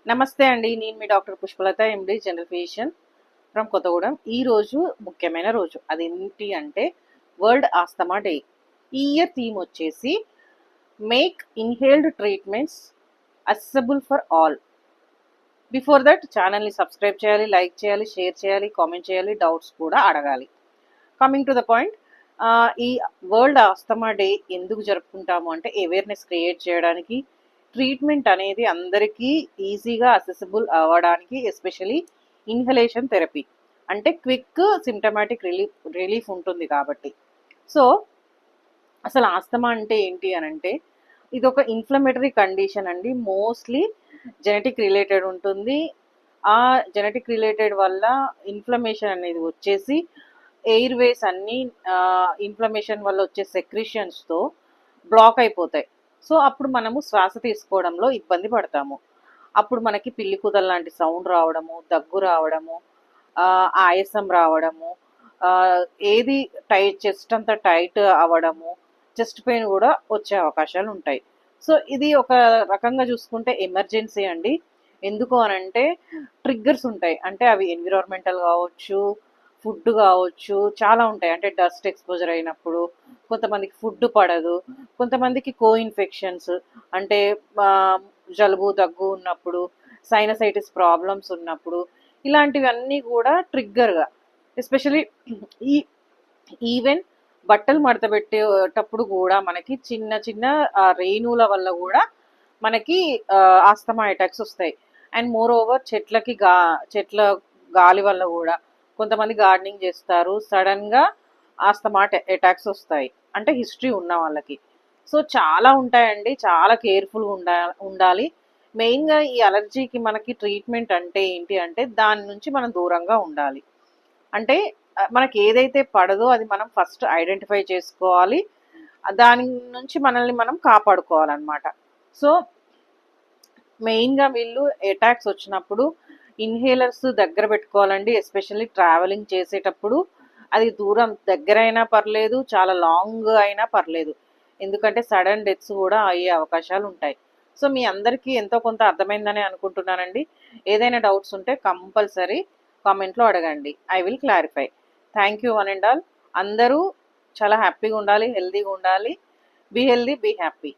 నమస్తే అండి. నేను మీ doctor Pushpalatha MD general physician from Kothagudem. ఈ రోజు ముఖ్యమైన రోజు. అదేంటి అంటే వరల్డ్ ఆస్తమా డే. ఈ ఇయర్ థీమ్ వచ్చేసి make inhaled treatments accessible for all. Before that ఛానల్ని సబ్స్క్రైబ్ చేయాలి, లైక్ చేయాలి, షేర్ చేయాలి, కామెంట్ చేయాలి, డౌట్స్ కూడా అడగాలి. కమింగ్ టు ద పాయింట్, ఈ వరల్డ్ ఆస్తమా డే ఎందుకు జరుపుకుంటాము అంటే అవేర్నెస్ క్రియేట్ చేయడానికి, ట్రీట్మెంట్ అనేది అందరికీ ఈజీగా అసెసిబుల్ అవ్వడానికి, ఎస్పెషలీ ఇన్హలేషన్ థెరపీ అంటే క్విక్ సిమ్టమాటిక్ రిలీఫ్ ఉంటుంది కాబట్టి. సో అసలు ఆస్తమా అంటే ఏంటి అని అంటే ఇది ఒక ఇన్ఫ్లమేటరీ కండిషన్ అండి. మోస్ట్లీ జెనెటిక్ రిలేటెడ్ ఉంటుంది. ఆ జెనెటిక్ రిలేటెడ్ వల్ల ఇన్ఫ్లమేషన్ అనేది వచ్చేసి ఎయిర్ వేస్ అన్నీ ఇన్ఫ్లమేషన్ వల్ల వచ్చే సెక్రిషన్స్తో బ్లాక్ అయిపోతాయి. సో అప్పుడు మనము శ్వాస తీసుకోవడంలో ఇబ్బంది పడతాము. అప్పుడు మనకి పిల్లి కూతలు లాంటి సౌండ్ రావడము, దగ్గు రావడము, ఆయాసం రావడము, ఏది చెస్ట్ అంతా టైట్ అవ్వడము, చెస్ట్ పెయిన్ కూడా వచ్చే అవకాశాలు ఉంటాయి. సో ఇది ఒక రకంగా చూసుకుంటే ఎమర్జెన్సీ అండి. ఎందుకు అనంటే ట్రిగ్గర్స్ ఉంటాయి. అంటే అవి ఎన్విరాన్మెంటల్ కావచ్చు, ఫుడ్ కావచ్చు, చాలా ఉంటాయి. అంటే డస్ట్ ఎక్స్పోజర్ అయినప్పుడు, కొంతమందికి ఫుడ్ పడదు, కొంతమందికి కో ఇన్ఫెక్షన్స్ అంటే జలుబు దగ్గు ఉన్నప్పుడు, సైనసైటిస్ ప్రాబ్లమ్స్ ఉన్నప్పుడు, ఇలాంటివన్నీ కూడా ట్రిగ్గర్గా, ఎస్పెషలీ ఈ ఈవెన్ బట్టలు మడత పెట్టేటప్పుడు కూడా మనకి చిన్న చిన్న రేణువుల వల్ల కూడా మనకి ఆస్తమా అటాక్స్ వస్తాయి. అండ్ మోర్ ఓవర్ చెట్ల గాలి వల్ల కూడా కొంతమంది గార్డెనింగ్ చేస్తారు, సడన్గా ఆస్తమా అటాక్స్ వస్తాయి అంటే హిస్టరీ ఉన్న వాళ్ళకి. సో చాలా ఉంటాయండి, చాలా కేర్ఫుల్గా ఉండాలి. మెయిన్గా ఈ అలర్జీకి మనకి ట్రీట్మెంట్ అంటే ఏంటి అంటే దాని నుంచి మనం దూరంగా ఉండాలి. అంటే మనకి ఏదైతే పడదో అది మనం ఫస్ట్ ఐడెంటిఫై చేసుకోవాలి, దాని నుంచి మనల్ని మనం కాపాడుకోవాలన్నమాట. సో మెయిన్గా వీళ్ళు అటాక్స్ వచ్చినప్పుడు ఇన్హేలర్స్ దగ్గర పెట్టుకోవాలండి. ఎస్పెషల్లీ ట్రావెలింగ్ చేసేటప్పుడు అది దూరం దగ్గరైనా పర్లేదు, చాలా లాంగ్ అయినా పర్లేదు, ఎందుకంటే సడన్ డెత్స్ కూడా అయ్యే అవకాశాలు ఉంటాయి. సో మీ అందరికీ ఎంతో కొంత అర్థమైందని అనుకుంటున్నానండి. ఏదైనా డౌట్స్ ఉంటే కంపల్సరీ కామెంట్లో అడగండి, I will clarify. Thank you one and all. అందరూ చాలా హ్యాపీగా ఉండాలి, హెల్తీగా ఉండాలి. Be healthy, be happy.